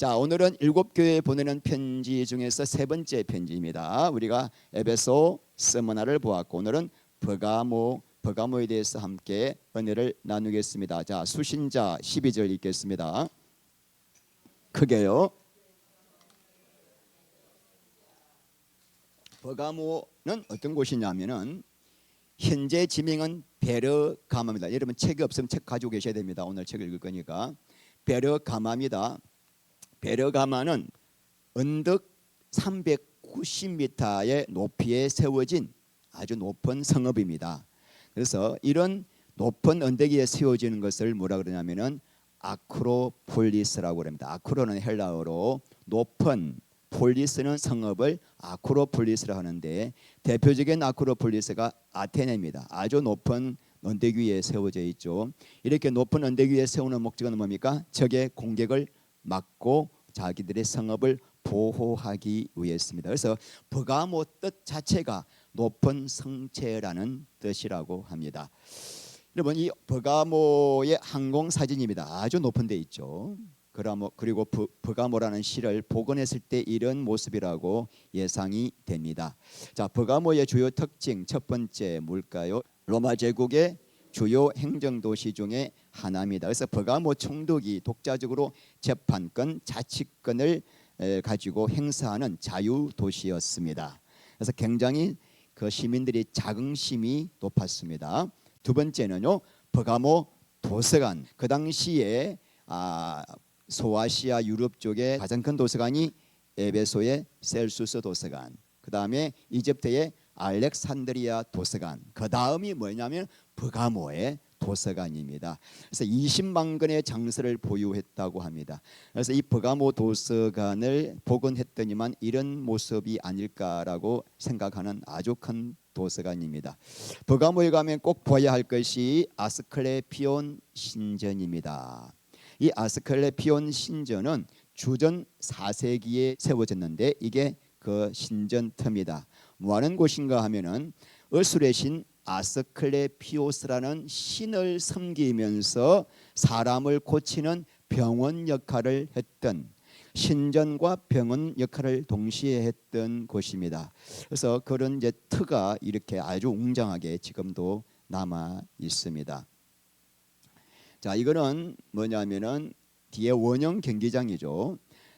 자, 오늘은 7교회에 보내는 편지 중에서 세 번째 편지입니다. 우리가 에베소, 스무나를 보았고 오늘은 버가모에 대해서 함께 은혜를 나누겠습니다. 자, 수신자 12절 읽겠습니다. 크게요. 버가모는 어떤 곳이냐면은 현재 지명은 베르가마입니다. 여러분 책이 없으면 책 가지고 계셔야 됩니다. 오늘 책을 읽을 거니까. 베르가마입니다. 베르가마는 언덕 390m의 높이에 세워진 아주 높은 성읍입니다. 그래서 이런 높은 언덕 위에 세워지는 것을 뭐라 그러냐면은 아크로폴리스라고 합니다. 아크로는 헬라어로 높은, 폴리스는 성읍을 아크로폴리스라 하는데 대표적인 아크로폴리스가 아테네입니다. 아주 높은 언덕 위에 세워져 있죠. 이렇게 높은 언덕 위에 세우는 목적은 뭡니까? 적의 공격을 막고 자기들의 성읍을 보호하기 위해서입니다. 그래서 버가모 뜻 자체가 높은 성체라는 뜻이라고 합니다. 여러분, 이 버가모의 항공 사진입니다. 아주 높은 데 있죠. 그리고 버가모라는 시를 복원했을 때 이런 모습이라고 예상이 됩니다. 자, 버가모의 주요 특징 첫 번째 뭘까요? 로마 제국의 주요 행정도시 중에 하나입니다. 그래서 버가모 총독이 독자적으로 재판권, 자치권을 가지고 행사하는 자유도시였습니다. 그래서 굉장히 그 시민들이 자긍심이 높았습니다. 두 번째는요, 버가모 도서관. 그 당시에 소아시아 유럽 쪽에 가장 큰 도서관이 에베소의 셀수스 도서관, 그 다음에 이집트의 알렉산드리아 도서관, 그 다음이 뭐냐면 버가모의 도서관입니다. 그래서 20만 권의 장서를 보유했다고 합니다. 그래서 이 버가모 도서관을 복원했더니만 이런 모습이 아닐까라고 생각하는 아주 큰 도서관입니다. 버가모에 가면 꼭 봐야 할 것이 아스클레피온 신전입니다. 이 아스클레피온 신전은 주전 4세기에 세워졌는데 이게 그 신전 틈이다. 뭐 하는 곳인가 하면은 어술의 신 아스클레피오스라는 신을 섬기면서 사람을 고치는 병원 역할을 했던, 신전과 병원 역할을 동시에 했던 곳입니다. 그래서 그런 이제 터가 이렇게 아주 웅장하게 지금도 남아 있습니다. 자, 이거는 뭐냐면은 뒤에 원형 경기장이죠.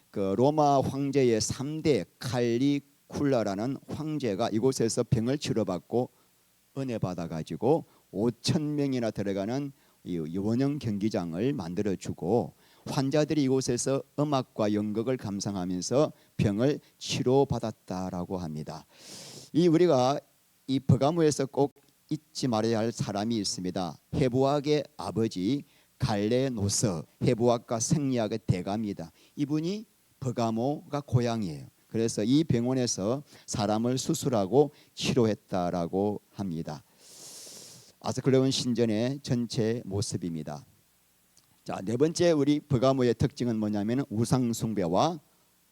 그 로마 황제의 3대 칼리굴라라는 황제가 이곳에서 병을 치료받고 은혜 받아가지고 5,000명이나 들어가는 이 원형 경기장을 만들어주고 환자들이 이곳에서 음악과 연극을 감상하면서 병을 치료받았다라고 합니다. 우리가 이 버가모에서 꼭 잊지 말아야 할 사람이 있습니다. 해부학의 아버지 갈레노스, 해부학과 생리학의 대가입니다. 이분이 버가모가 고향이에요. 그래서 이 병원에서 사람을 수술하고 치료했다라고 합니다. 아스클레피온 신전의 전체 모습입니다. 자, 네 번째 우리 버가모의 특징은 뭐냐면 우상 숭배와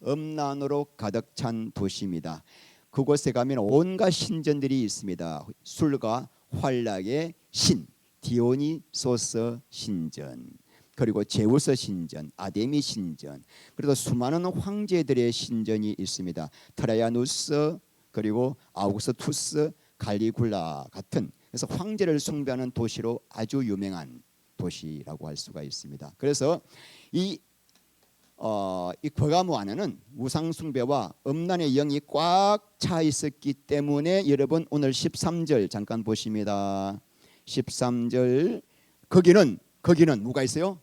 음란으로 가득 찬 도시입니다. 그곳에 가면 온갖 신전들이 있습니다. 술과 환락의 신 디오니소스 신전, 그리고 제우스 신전, 아데미 신전, 그리고 수많은 황제들의 신전이 있습니다. 트라야누스, 그리고 아우구스투스, 갈리굴라 같은, 그래서 황제를 숭배하는 도시로 아주 유명한 도시라고 할 수가 있습니다. 그래서 이 버가모 안에는 우상 숭배와 음란의 영이 꽉 차 있었기 때문에 여러분 오늘 13절 잠깐 보십니다. 13절 거기는 누가 있어요?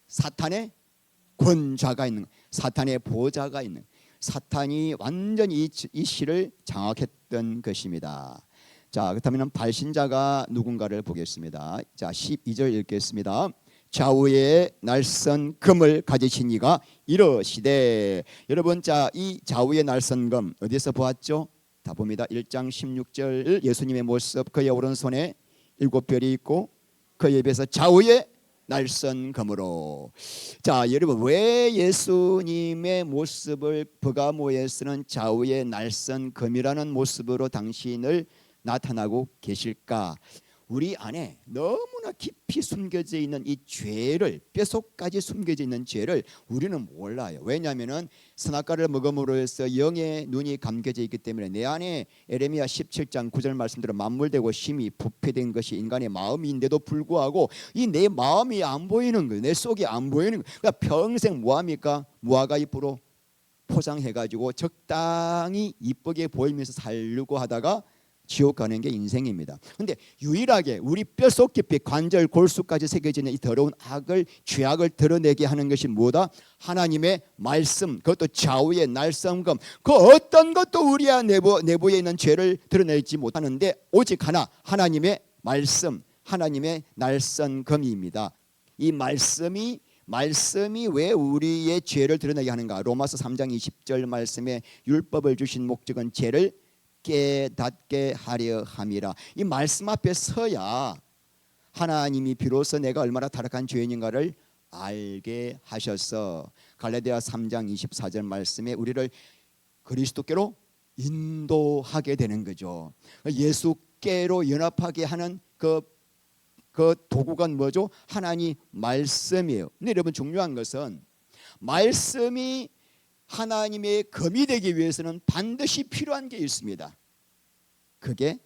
사탄의 권좌가 있는, 사탄의 보좌가 있는, 사탄이 완전히 이 시를 장악했던 것입니다. 자, 그렇다면 발신자가 누군가를 보겠습니다. 자, 12절 읽겠습니다. 좌우에 날선 금을 가지신 이가 이러시되. 여러분, 자, 이 좌우에 날선 금 어디서 보았죠? 다 봅니다. 1장 16절 예수님의 모습, 그의 오른손에 7별이 있고 그의 입에서 좌우에 날선 금으로. 자, 여러분, 왜 예수님의 모습을 버가모에서는 좌우에 날선 금이라는 모습으로 당신을 나타나고 계실까? 우리 안에 너무나 깊이 숨겨져 있는 이 죄를, 뼛속까지 숨겨져 있는 죄를 우리는 몰라요. 왜냐하면 선악과를 먹음으로 해서 영의 눈이 감겨져 있기 때문에 내 안에 에레미야 17장 9절 말씀대로 만물되고 심히 부패된 것이 인간의 마음인데도 불구하고 이 내 마음이 안 보이는 거예요. 내 속이 안 보이는 거예요. 그러니까 평생 뭐합니까? 무화과 잎으로 포장해가지고 적당히 이쁘게 보이면서 살려고 하다가 지옥 가는 게 인생입니다. 근데 유일하게 우리 뼛속 깊이 관절 골수까지 새겨지는 이 더러운 악을, 죄악을 드러내게 하는 것이 뭐다? 하나님의 말씀, 그것도 좌우의 날성검. 그 어떤 것도 우리 내부에 있는 죄를 드러내지 못하는데 오직 하나, 하나님의 말씀, 하나님의 날성검입니다. 이 말씀이 왜 우리의 죄를 드러내게 하는가? 로마서 3장 20절 말씀에 율법을 주신 목적은 죄를 깨닫게 하려 함이라. 이 말씀 앞에 서야 하나님이 비로소 내가 얼마나 타락한 죄인인가를 알게 하셔서 갈라디아 3장 24절 말씀에 우리를 그리스도께로 인도하게 되는 거죠. 예수께로 연합하게 하는 그 도구가 뭐죠? 하나님 말씀이에요. 근데 여러분 중요한 것은 말씀이 하나님의 검이 되기 위해서는 반드시 필요한 게 있습니다. 그게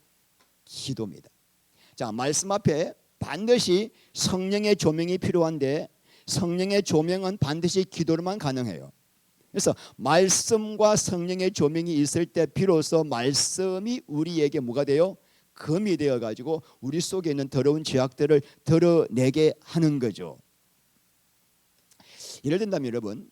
기도입니다. 자, 말씀 앞에 반드시 성령의 조명이 필요한데 성령의 조명은 반드시 기도로만 가능해요. 그래서 말씀과 성령의 조명이 있을 때 비로소 말씀이 우리에게 뭐가 돼요? 검이 되어 가지고 우리 속에 있는 더러운 죄악들을 드러내게 하는 거죠. 예를 든다면 여러분,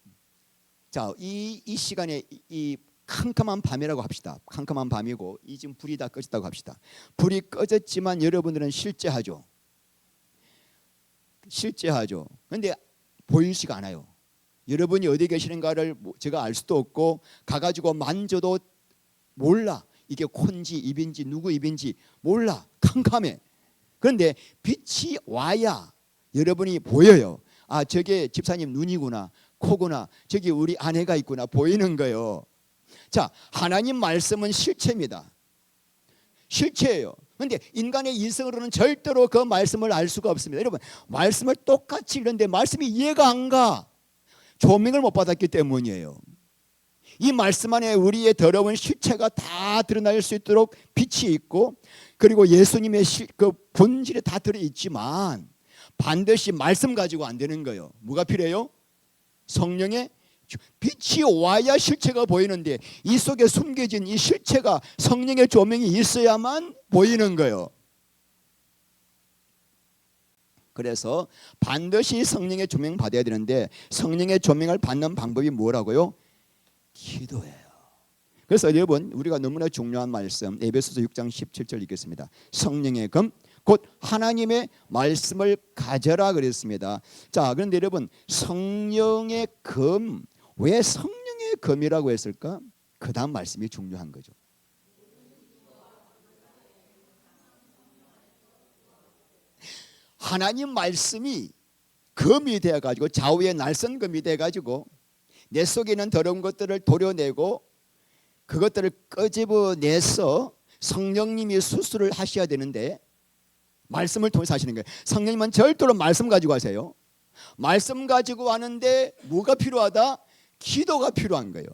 자, 이 시간에 이 캄캄한 밤이라고 합시다. 캄캄한 밤이고 이 지금 불이 다 꺼졌다고 합시다. 불이 꺼졌지만 여러분들은 실제하죠. 그런데 보이지가 않아요. 여러분이 어디 계시는가를 제가 알 수도 없고 가가지고 만져도 몰라. 이게 콘지 입인지 누구 입인지 몰라. 캄캄해. 그런데 빛이 와야 여러분이 보여요. 아, 저게 집사님 눈이구나, 코구나, 저기 우리 아내가 있구나 보이는 거예요. 자, 하나님 말씀은 실체입니다. 실체예요. 그런데 인간의 이성으로는 절대로 그 말씀을 알 수가 없습니다. 여러분, 말씀을 똑같이 읽는데 말씀이 이해가 안 가. 조명을 못 받았기 때문이에요. 이 말씀 안에 우리의 더러운 실체가 다 드러날 수 있도록 빛이 있고 그리고 예수님의 그 본질이 다 들어있지만 반드시 말씀 가지고 안 되는 거예요. 뭐가 필요해요? 성령의 빛이 와야 실체가 보이는데 이 속에 숨겨진 이 실체가 성령의 조명이 있어야만 보이는 거예요. 그래서 반드시 성령의 조명 받아야 되는데 성령의 조명을 받는 방법이 뭐라고요? 기도예요. 그래서 여러분 우리가 너무나 중요한 말씀 에베소서 6장 17절 읽겠습니다. 성령의 검 곧 하나님의 말씀을 가져라 그랬습니다. 자, 그런데 여러분 성령의 검, 왜 성령의 검이라고 했을까? 그 다음 말씀이 중요한 거죠. 하나님 말씀이 검이 되어가지고 좌우의 날선검이 되어가지고 내 속에 있는 더러운 것들을 도려내고 그것들을 끄집어내서 성령님이 수술을 하셔야 되는데 말씀을 통해서 하시는 거예요. 성령님은 절대로 말씀 가지고 하세요. 말씀 가지고 하는데 뭐가 필요하다? 기도가 필요한 거예요.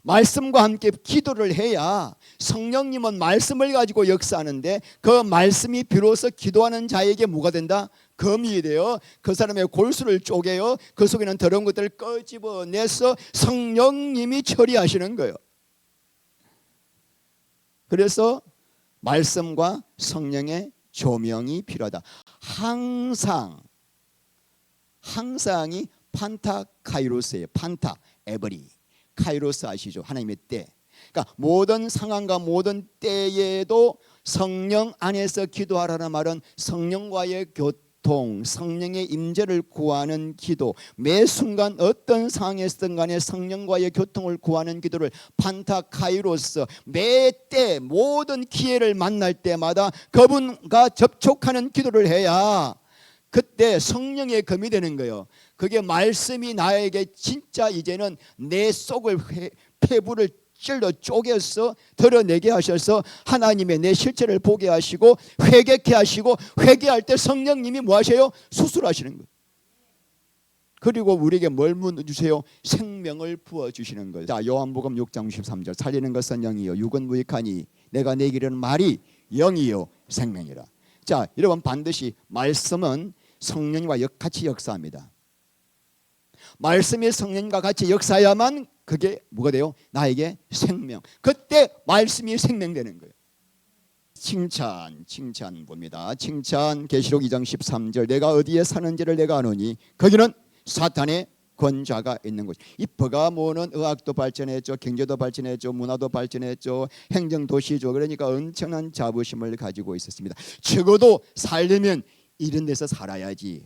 말씀과 함께 기도를 해야 성령님은 말씀을 가지고 역사하는데 그 말씀이 비로소 기도하는 자에게 뭐가 된다? 검이 되어 그 사람의 골수를 쪼개어 그 속에는 더러운 것들을 끄집어내서 성령님이 처리하시는 거예요. 그래서 말씀과 성령의 조명이 필요하다. 항상이 판타 카이로스예요. 판타 에버리 카이로스 아시죠? 하나님의 때. 그러니까 모든 상황과 모든 때에도 성령 안에서 기도하라는 말은 성령과의 교통, 성령의 임재를 구하는 기도, 매 순간 어떤 상황에서든 간에 성령과의 교통을 구하는 기도를 판타 카이로스, 매 때 모든 기회를 만날 때마다 그분과 접촉하는 기도를 해야 그때 성령의 검이 되는 거예요. 그게 말씀이 나에게 진짜 이제는 내 속을 폐부를 찔러 쪼개서 드러내게 하셔서 하나님의 내 실체를 보게 하시고 회개케 하시고, 회개할 때 성령님이 뭐 하세요? 수술하시는 거예요. 그리고 우리에게 뭘 주세요? 생명을 부어주시는 거예요. 자, 요한복음 6장 63절 살리는 것은 영이요 육은 무익하니 내가 내게 이르는 말이 영이요 생명이라. 자, 여러분, 반드시 말씀은 성령과 같이 역사합니다. 말씀이 성령과 같이 역사해야만 그게 뭐가 돼요? 나에게 생명. 그때 말씀이 생명되는 거예요. 칭찬 봅니다. 칭찬 계시록 2장 13절 내가 어디에 사는지를 내가 아노니 거기는 사탄의 권좌가 있는 곳. 이 버가모는 의학도 발전했죠, 경제도 발전했죠, 문화도 발전했죠, 행정도시죠. 그러니까 엄청난 자부심을 가지고 있었습니다. 적어도 살려면 이런 데서 살아야지.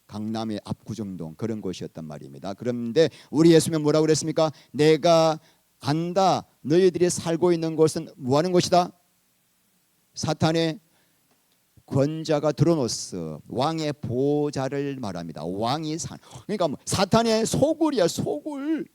강남의 압구정동 그런 곳이었단 말입니다. 그런데 우리 예수님은 뭐라고 그랬습니까? 내가 안다. 너희들이 살고 있는 곳은 뭐하는 곳이다? 사탄의 권자가 드러노스, 왕의 보좌를 말합니다. 왕이 그러니까 뭐 사탄의 소굴이야, 소굴.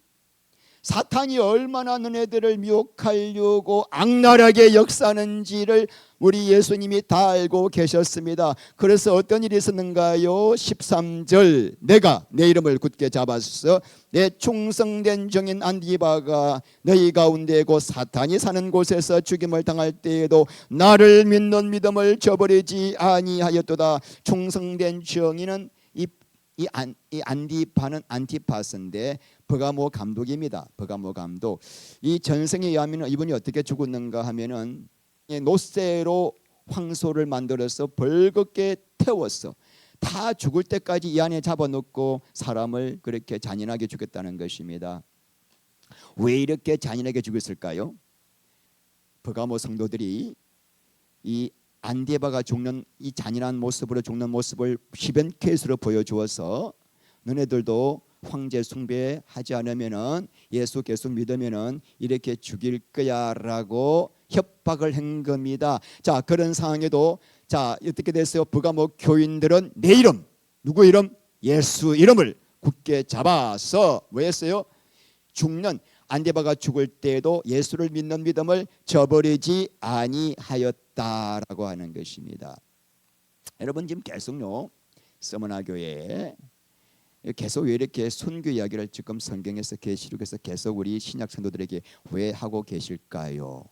사탄이 얼마나 너네들을 미혹하려고 악랄하게 역사하는지를 우리 예수님이 다 알고 계셨습니다. 그래서 어떤 일이 있었는가요? 13절 내가 내 이름을 굳게 잡았어 내 충성된 정인 안디바가 너희 가운데 곧 사탄이 사는 곳에서 죽임을 당할 때에도 나를 믿는 믿음을 저버리지 아니하였도다. 충성된 정인은 이 안디파는 안티파스인데 버가모 감독입니다. 버가모 감독. 이 전생에 의하면 이분이 어떻게 죽었는가 하면은 노쇠로 황소를 만들어서 벌겋게 태웠어. 다 죽을 때까지 이 안에 잡아놓고 사람을 그렇게 잔인하게 죽였다는 것입니다. 왜 이렇게 잔인하게 죽였을까요? 버가모 성도들이 이 안디바가 죽는 이 잔인한 모습으로 죽는 모습을 시변 케이스로 보여주어서 너네들도 황제 숭배하지 않으면은 예수 계속 믿으면은 이렇게 죽일 거야라고 협박을 한 겁니다. 자, 그런 상황에도 자 어떻게 됐어요? 버가모 교인들은 내 이름, 누구 이름? 예수 이름을 굳게 잡아서 왜 했어요? 죽는 안디바가 죽을 때에도 예수를 믿는 믿음을 저버리지 아니하였다라고 하는 것입니다. 여러분 지금 계속요 서머나 교회에 계속 왜 이렇게 선교 이야기를 지금 성경에서 계시록에서 계속 우리 신약 성도들에게 왜 하고 계실까요?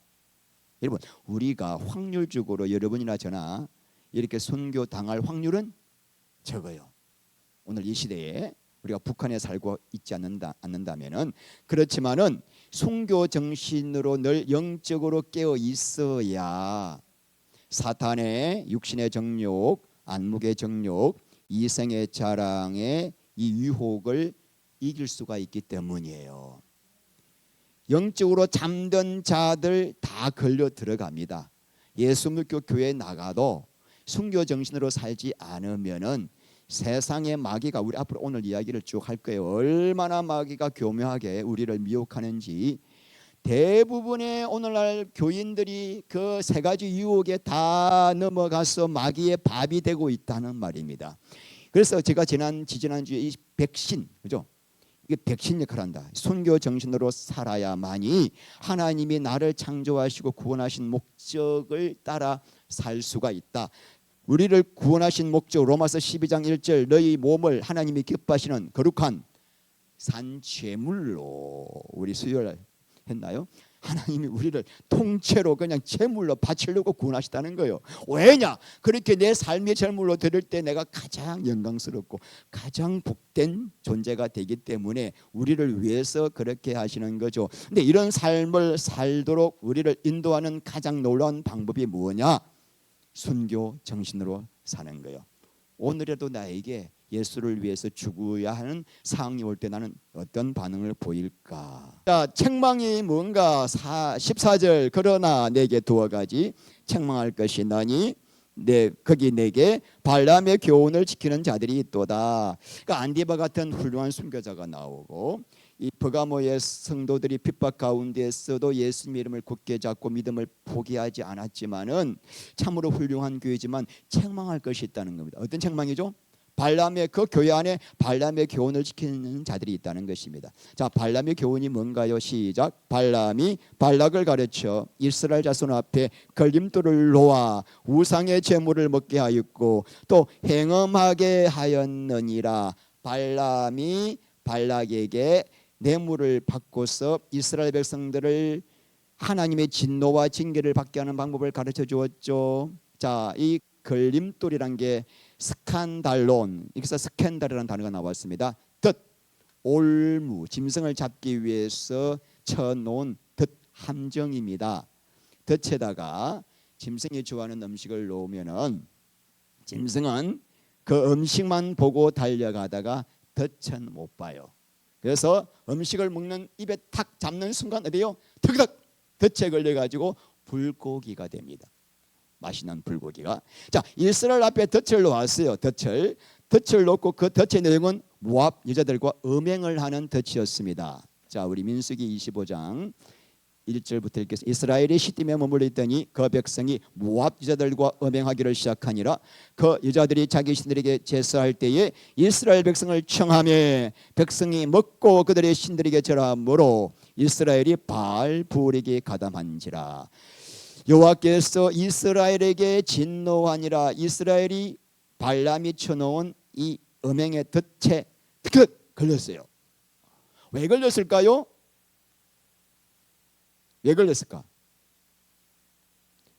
여러분 우리가 확률적으로 여러분이나 저나 이렇게 선교 당할 확률은 적어요. 오늘 이 시대에 우리가 북한에 살고 있지 않는다면은 그렇지만은 선교 정신으로 늘 영적으로 깨어 있어야 사탄의 육신의 정욕, 안목의 정욕, 이생의 자랑의 이 유혹을 이길 수가 있기 때문이에요. 영적으로 잠든 자들 다 걸려 들어갑니다. 예수 믿고 교회에 나가도 순교 정신으로 살지 않으면은 세상의 마귀가 우리 앞으로 오늘 이야기를 쭉 할 거예요. 얼마나 마귀가 교묘하게 우리를 미혹하는지. 대부분의 오늘날 교인들이 그 세 가지 유혹에 다 넘어가서 마귀의 밥이 되고 있다는 말입니다. 그래서 제가 지지난주에 이 백신, 그죠? 이게 백신 역할을 한다. 순교 정신으로 살아야만이 하나님이 나를 창조하시고 구원하신 목적을 따라 살 수가 있다. 우리를 구원하신 목적 로마서 12장 1절 너희 몸을 하나님이 기뻐하시는 거룩한 산제물로 우리 수요일 했나요? 하나님이 우리를 통째로 그냥 제물로 바치려고 구원하시다는 거예요. 왜냐? 그렇게 내 삶의 제물로 드릴 때 내가 가장 영광스럽고 가장 복된 존재가 되기 때문에 우리를 위해서 그렇게 하시는 거죠. 근데 이런 삶을 살도록 우리를 인도하는 가장 놀라운 방법이 뭐냐? 순교 정신으로 사는 거예요. 오늘에도 나에게 예수를 위해서 죽어야 하는 상황이 올 때 나는 어떤 반응을 보일까? 자, 책망이 뭔가 14절 그러나 내게 두어 가지 책망할 것이 나니 거기 내게 발람의 교훈을 지키는 자들이 있도다. 그러니까 안디바 같은 훌륭한 순교자가 나오고 이 버가모의 성도들이 핍박 가운데서도 예수님 이름을 굳게 잡고 믿음을 포기하지 않았지만은 참으로 훌륭한 교회지만 책망할 것이 있다는 겁니다. 어떤 책망이죠? 발람의 그 교회 안에 발람의 교훈을 지키는 자들이 있다는 것입니다. 자, 발람의 교훈이 뭔가요? 시작. 발람이 발락을 가르쳐 이스라엘 자손 앞에 걸림돌을 놓아 우상의 제물을 먹게 하였고 또 행음하게 하였느니라. 발람이 발락에게 뇌물을 받고서 이스라엘 백성들을 하나님의 진노와 징계를 받게 하는 방법을 가르쳐 주었죠. 자, 이 걸림돌이란 게 스칸달론, 여기서 스캔달이라는 단어가 나왔습니다. 덫, 올무, 짐승을 잡기 위해서 쳐놓은 덫 함정입니다. 덫에다가 짐승이 좋아하는 음식을 놓으면은 짐승은 그 음식만 보고 달려가다가 덫은 못 봐요. 그래서 음식을 먹는 입에 탁 잡는 순간 어디요? 턱턱 덫에 걸려가지고 불고기가 됩니다. 맛있는 불고기가. 자, 이스라엘 앞에 덫을 놓았어요. 덫을 놓고 그 덫의 내용은 모압 여자들과 음행을 하는 덫이었습니다. 자, 우리 민수기 25장 1절부터 읽겠습니다. 이스라엘이 시딤에 머물러 있더니 그 백성이 모압 여자들과 음행하기를 시작하니라. 그 여자들이 자기 신들에게 제사할 때에 이스라엘 백성을 청하며 백성이 먹고 그들의 신들에게 절하므로 이스라엘이 바알 부올에게 가담한지라. 여호와께서 이스라엘에게 진노하니라. 이스라엘이 발람이 쳐놓은 이 음행의 덫에 걸렸어요. 왜 걸렸을까요? 왜 걸렸을까?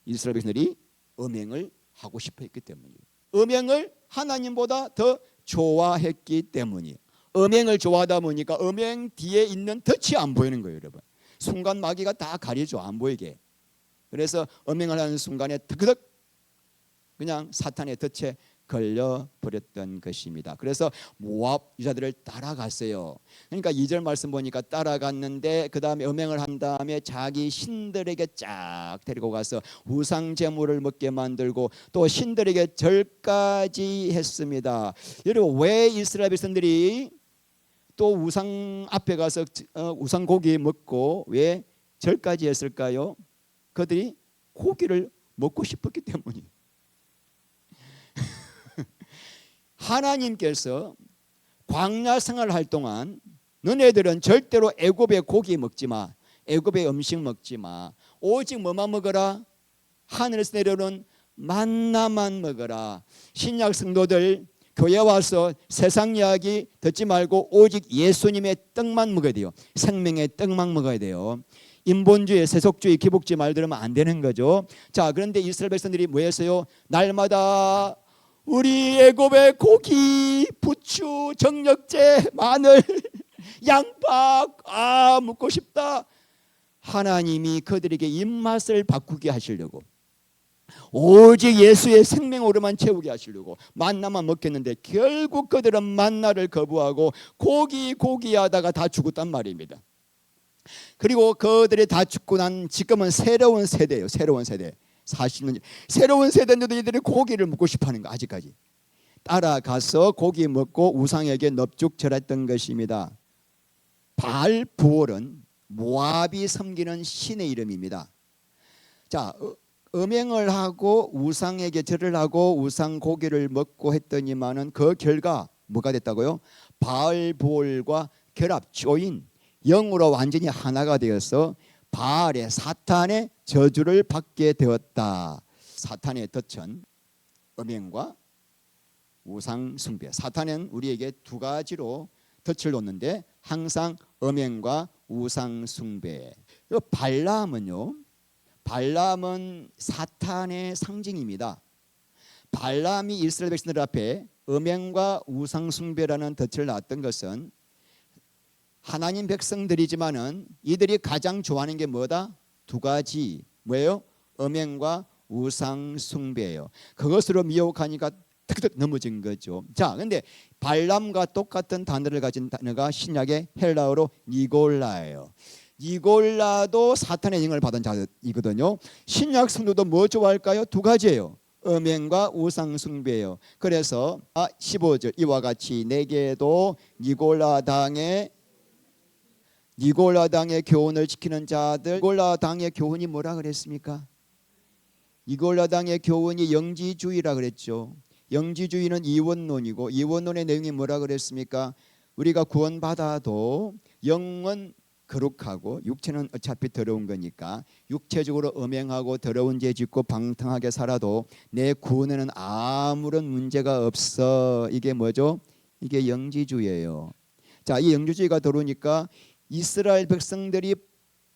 이스라엘 백성들이 음행을 하고 싶어 했기 때문이에요. 음행을 하나님보다 더 좋아했기 때문이에요. 음행을 좋아하다 보니까 음행 뒤에 있는 덫이 안 보이는 거예요, 여러분. 순간 마귀가 다 가리죠, 안 보이게. 그래서 음행을 하는 순간에 득득 그냥 사탄의 덫에 걸려버렸던 것입니다. 그래서 모압 여자들을 따라갔어요. 그러니까 2절 말씀 보니까 따라갔는데 그 다음에 음행을 한 다음에 자기 신들에게 쫙 데리고 가서 우상 제물을 먹게 만들고 또 신들에게 절까지 했습니다. 여러분, 왜 이스라엘 백성들이 또 우상 앞에 가서 우상 고기 먹고 왜 절까지 했을까요? 그들이 고기를 먹고 싶었기 때문이에요. 하나님께서 광야 생활할 동안 너네들은 절대로 애굽의 고기 먹지 마, 애굽의 음식 먹지 마, 오직 뭐만 먹어라? 하늘에서 내려오는 만나만 먹어라. 신약 성도들 교회 와서 세상 이야기 듣지 말고 오직 예수님의 떡만 먹어야 돼요. 생명의 떡만 먹어야 돼요. 인본주의, 세속주의, 기복주의 말 들으면 안 되는 거죠. 자, 그런데 이스라엘 백성들이 뭐 했어요? 날마다 우리 애굽의 고기, 부추, 정력제, 마늘, 양파 먹고 싶다. 하나님이 그들에게 입맛을 바꾸게 하시려고 오직 예수의 생명으로만 채우게 하시려고 만나만 먹겠는데 결국 그들은 만나를 거부하고 고기 하다가 다 죽었단 말입니다. 그리고 그들이 다 죽고 난 지금은 새로운 세대예요. 새로운 세대. 40년 새로운 세대인데도 이들이 고기를 먹고 싶어하는 거. 아직까지 따라가서 고기 먹고 우상에게 넙죽 절했던 것입니다. 바알 부올은 모압이 섬기는 신의 이름입니다. 자, 음행을 하고 우상에게 절을 하고 우상 고기를 먹고 했더니만은 그 결과 뭐가 됐다고요? 바알 부올과 결합, 조인, 영으로 완전히 하나가 되어서 바알의 사탄의 저주를 받게 되었다. 사탄의 덫은 음행과 우상 숭배. 사탄은 우리에게 두 가지로 덫을 놓는데 항상 음행과 우상 숭배. 발람은 사탄의 상징입니다. 발람이 이스라엘 백성들 앞에 음행과 우상 숭배라는 덫을 놨던 것은 하나님 백성들이지만은 이들이 가장 좋아하는 게 뭐다? 두 가지. 뭐예요? 음행과 우상 숭배예요. 그것으로 미혹하니까 득득 넘어진 거죠. 자, 근데 발람과 똑같은 단어를 가진 단어가 신약의 헬라어로 니골라예요. 니골라도 사탄의 영을 받은 자이거든요. 신약 성도도 뭐 좋아할까요? 두 가지예요. 음행과 우상 숭배예요. 그래서 15절 이와 같이 내게도 니골라당의 교훈을 지키는 자들. 니골라당의 교훈이 뭐라 그랬습니까? 니골라당의 교훈이 영지주의라 그랬죠. 영지주의는 이원론이고, 이원론의 내용이 뭐라 그랬습니까? 우리가 구원받아도 영은 거룩하고 육체는 어차피 더러운 거니까 육체적으로 음행하고 더러운 죄 짓고 방탕하게 살아도 내 구원에는 아무런 문제가 없어. 이게 뭐죠? 이게 영지주의예요. 자, 이 영지주의가 들어오니까 이스라엘 백성들이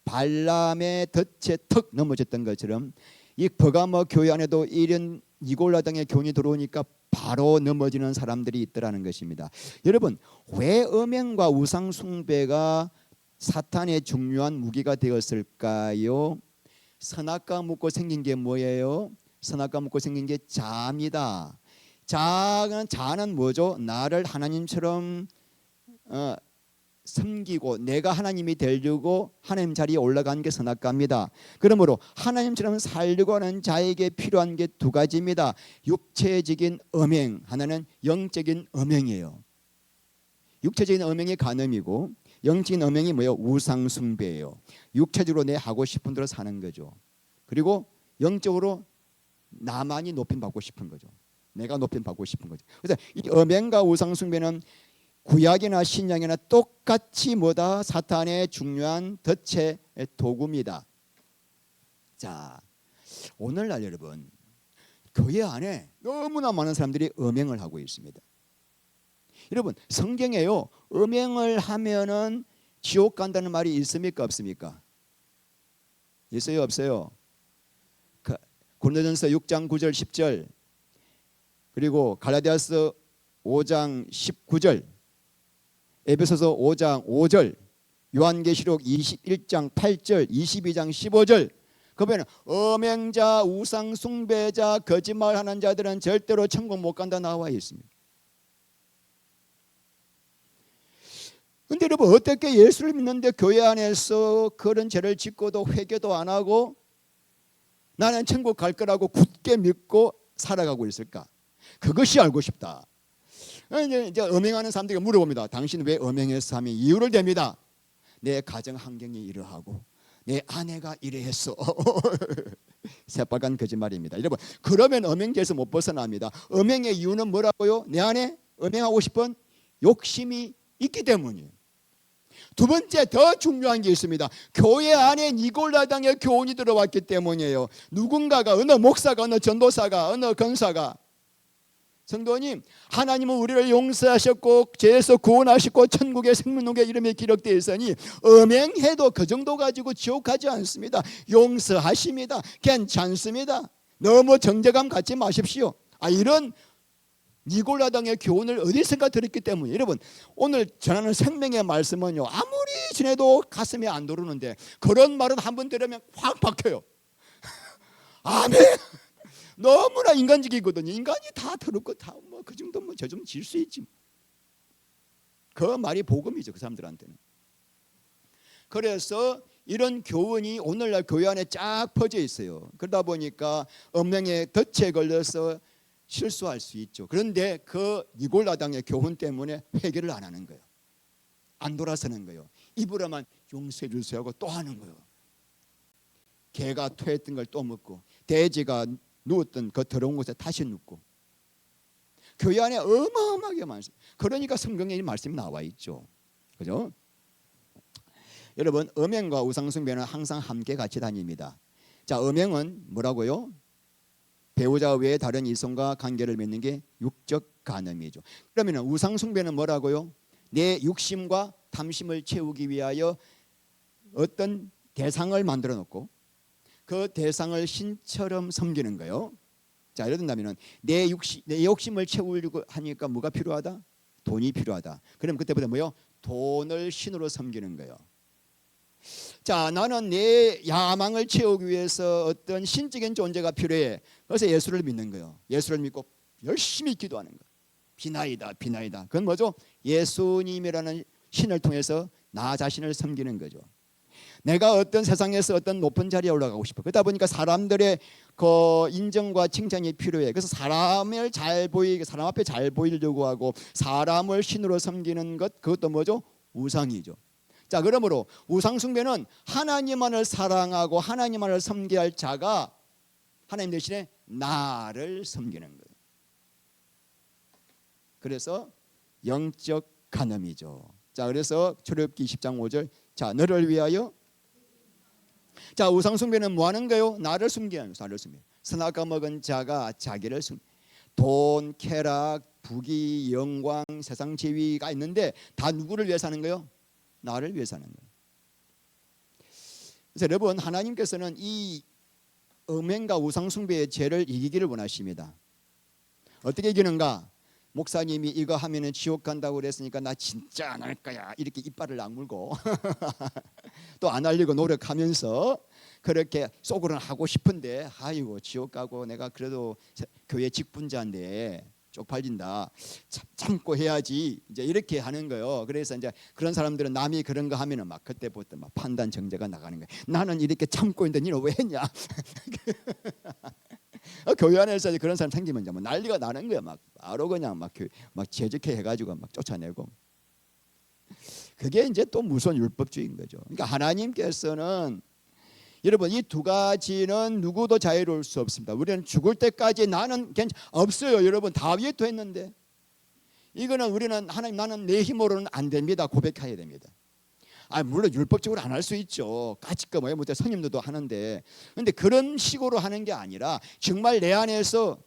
발람의 덫에 턱 넘어졌던 것처럼 이 버가모 교회 안에도 이런 니골라 등의 교훈이 들어오니까 바로 넘어지는 사람들이 있더라는 것입니다. 여러분, 왜 음행과 우상 숭배가 사탄의 중요한 무기가 되었을까요? 선악과 묻고 생긴 게 뭐예요? 선악과 묻고 생긴 게 자입니다. 자는 뭐죠? 나를 하나님처럼 섬기고 내가 하나님이 되려고 하나님 자리에 올라간 게 선악과입니다. 그러므로 하나님처럼 살려고 하는 자에게 필요한 게 두 가지입니다. 육체적인 음행, 하나는 영적인 음행이에요. 육체적인 음행이 간음이고 영적인 음행이 뭐예요? 우상 숭배예요. 육체적으로 내 하고 싶은 대로 사는 거죠. 그리고 영적으로 나만이 높임 받고 싶은 거죠. 내가 높임 받고 싶은 거죠. 그래서 이 음행과 우상 숭배는 구약이나 신약이나 똑같이 뭐다? 사탄의 중요한 덫의 도구입니다. 자, 오늘날 여러분, 교회 안에 너무나 많은 사람들이 음행을 하고 있습니다. 여러분, 성경에요, 음행을 하면은 지옥 간다는 말이 있습니까? 없습니까? 있어요? 없어요? 고린도전서 6장 9절 10절, 그리고 갈라디아서 5장 19절, 에베소서 5장 5절, 요한계시록 21장 8절, 22장 15절. 그 보면 음행자, 우상 숭배자, 거짓말하는 자들은 절대로 천국 못 간다 나와 있습니다. 근데 여러분, 어떻게 예수를 믿는데 교회 안에서 그런 죄를 짓고도 회개도 안 하고 나는 천국 갈 거라고 굳게 믿고 살아가고 있을까? 그것이 알고 싶다. 이제 음행하는 사람들이 물어봅니다. 당신 왜 음행했어? 하면 이유를 댑니다. 내 가정 환경이 이러하고 내 아내가 이래했어. 새빨간 거짓말입니다. 여러분, 그러면 음행죄에서 못 벗어납니다. 음행의 이유는 뭐라고요? 내 안에 음행하고 싶은 욕심이 있기 때문이에요. 두 번째, 더 중요한 게 있습니다. 교회 안에 니골라당의 교훈이 들어왔기 때문이에요. 누군가가, 어느 목사가, 어느 전도사가, 어느 권사가, 성도님, 하나님은 우리를 용서하셨고 죄에서 구원하셨고 천국의 생명록에 이름이 기록되어 있으니 음행해도 그 정도 가지고 지옥 가지 않습니다. 용서하십니다. 괜찮습니다. 너무 정죄감 갖지 마십시오. 이런 니골라당의 교훈을 어디선가 들었기 때문에, 여러분, 오늘 전하는 생명의 말씀은요, 아무리 지내도 가슴에 안 들어오는데 그런 말은 한번 들으면 확 박혀요. 아멘. 너무나 인간적이거든요. 인간이 다 들었고 다 뭐 그 정도면 저 좀 질 수 있지. 그 말이 복음이죠, 그 사람들한테는. 그래서 이런 교훈이 오늘날 교회 안에 쫙 퍼져 있어요. 그러다 보니까 음행의 덫에 걸려서 실수할 수 있죠. 그런데 그 니골라당의 교훈 때문에 회개를 안 하는 거예요. 안 돌아서는 거예요. 입으로만 용서해 주세요 하고 또 하는 거예요. 개가 토했던 걸 또 먹고, 돼지가 누웠던 그 더러운 곳에 다시 눕고. 교회 안에 어마어마하게 많습니다. 그러니까 성경에 이 말씀이 나와 있죠. 그죠? 여러분, 음행과 우상숭배는 항상 함께 같이 다닙니다. 자, 음행은 뭐라고요? 배우자 외에 다른 이성과 관계를 맺는 게 육적 간음이죠. 그러면 우상숭배는 뭐라고요? 내 육심과 탐심을 채우기 위하여 어떤 대상을 만들어 놓고 그 대상을 신처럼 섬기는 거예요. 자, 예를 든다면 내 욕심을 채우려고 하니까 뭐가 필요하다? 돈이 필요하다. 그럼 그때부터 뭐요? 돈을 신으로 섬기는 거예요. 자, 나는 내 야망을 채우기 위해서 어떤 신적인 존재가 필요해. 그래서 예수를 믿는 거예요. 예수를 믿고 열심히 기도하는 거예요. 비나이다, 비나이다. 그건 뭐죠? 예수님이라는 신을 통해서 나 자신을 섬기는 거죠. 내가 어떤 세상에서 어떤 높은 자리에 올라가고 싶어. 그러다 보니까 사람들의 그 인정과 칭찬이 필요해. 그래서 사람을 잘 보이게, 사람 앞에 잘 보이려고 하고 사람을 신으로 섬기는 것, 그것도 뭐죠? 우상이죠. 자, 그러므로 우상숭배는 하나님만을 사랑하고 하나님만을 섬겨야 할 자가 하나님 대신에 나를 섬기는 거예요. 그래서 영적 간음이죠. 자, 그래서 출애굽기 10장 5절. 자, 너를 위하여. 자, 우상 숭배는 뭐 하는 거요? 나를 숨기는 거예요. 나를 숨겨. 선악과 먹은 자가 자기를 돈, 쾌락, 부귀, 영광, 세상 지위가 있는데 다 누구를 위해서 하는 거요? 나를 위해서 하는 거예요. 그래서 여러분, 하나님께서는 이 음행과 우상 숭배의 죄를 이기기를 원하십니다. 어떻게 이기는가? 목사님이 이거 하면은 지옥 간다고 그랬으니까 나 진짜 안 할 거야 이렇게 이빨을 악물고 또 안 하려고 노력하면서 그렇게 속으로는 하고 싶은데 아이고 지옥 가고 내가 그래도 교회 직분자인데 쪽팔린다 참고 해야지 이제 이렇게 하는 거예요. 그래서 이제 그런 사람들은 남이 그런 거 하면은 막 그때부터 막 판단 정죄가 나가는 거예요. 나는 이렇게 참고 있는데 너는 왜 했냐? 교회 안에서 그런 사람 생기면 이제 뭐 난리가 나는 거야. 막 바로 그냥 막 재직해 해가지고 막 쫓아내고. 그게 이제 또 무서운 율법주의인 거죠. 그러니까 하나님께서는 여러분 이 두 가지는 누구도 자유로울 수 없습니다. 우리는 죽을 때까지 나는 없어요. 여러분 다윗도 했는데 이거는 우리는 하나님 나는 내 힘으로는 안 됩니다. 고백해야 됩니다. 물론 율법적으로 안 할 수 있죠. 까짓거 뭐야 못해 성님들도 하는데 근데 그런 식으로 하는 게 아니라 정말 내 안에서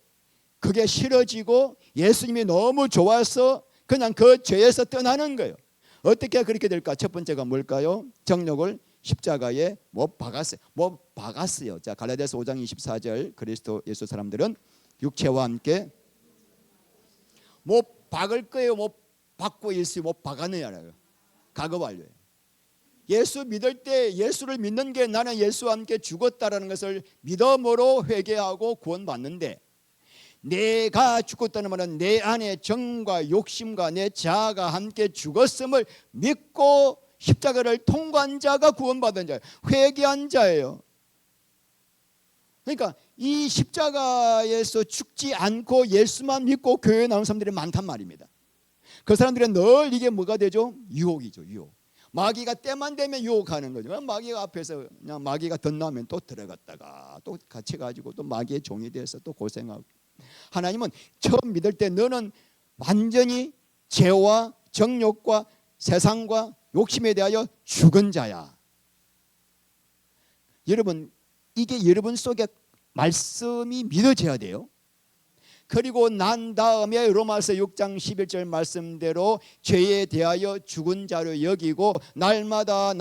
그게 싫어지고 예수님이 너무 좋아서 그냥 그 죄에서 떠나는 거예요. 어떻게 그렇게 될까? 첫 번째가 뭘까요? 정욕을 십자가에 못 박았어요. 자, 갈라디아서 5장 24절 그리스도 예수 사람들은 육체와 함께 못 박을 거예요. 못 박고 일시 못 박아내야라요. 과거 완료예요. 예수 믿을 때 예수를 믿는 게 나는 예수와 함께 죽었다라는 것을 믿음으로 회개하고 구원받는데 내가 죽었다는 말은 내 안에 정과 욕심과 내 자아가 함께 죽었음을 믿고 십자가를 통과한 자가 구원받은 자예요. 회개한 자예요. 그러니까 이 십자가에서 죽지 않고 예수만 믿고 교회에 나온 사람들이 많단 말입니다. 그 사람들은 늘 이게 뭐가 되죠? 유혹이죠. 유혹. 마귀가 때만 되면 유혹하는 거죠. 마귀가 앞에서 그냥 마귀가 덧나면 또 들어갔다가 또 갇혀가지고 또 마귀의 종이 돼서 또 고생하고. 하나님은 처음 믿을 때 너는 완전히 죄와 정욕과 세상과 욕심에 대하여 죽은 자야. 여러분 이게 여러분 속에 말씀이 믿어져야 돼요. 그리고 난 다음에 로마서 6장 11절 말씀대로 죄에 대하여 죽은 자로 여기고 날마다